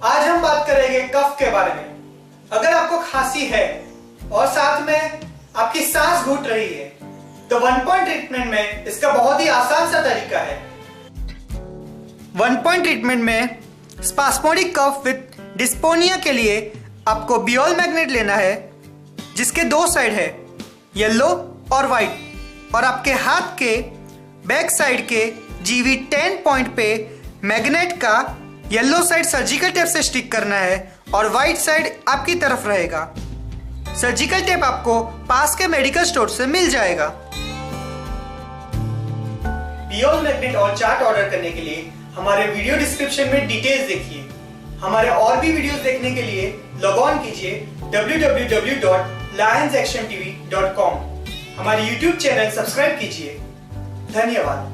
आज हम बात करेंगे कफ के बारे में। अगर आपको खांसी है और साथ में आपकी सांस घुट रही है तो 1 पॉइंट ट्रीटमेंट में इसका बहुत ही आसान सा तरीका है। 1 पॉइंट ट्रीटमेंट में स्पास्मोडिक कफ विद डिस्पोनिया के लिए आपको बियोल मैग्नेट लेना है जिसके 2 साइड है, येलो और व्हाइट, और आपके हाथ के बैक साइड के GV10 पॉइंट पे मैग्नेट का येलो साइड सर्जिकल टेप से स्टिक करना है और व्हाइट साइड आपकी तरफ रहेगा। सर्जिकल टेप आपको पास के मेडिकल स्टोर से मिल जाएगा। बियोल मैग्नेट और चार्ट ऑर्डर करने के लिए हमारे वीडियो डिस्क्रिप्शन में डिटेल्स देखिए। हमारे और भी वीडियोस देखने के लिए लॉग ऑन कीजिए www.lionsactiontv.com। हमारे YouTube चैनल सब्सक्राइब कीजिए। धन्यवाद।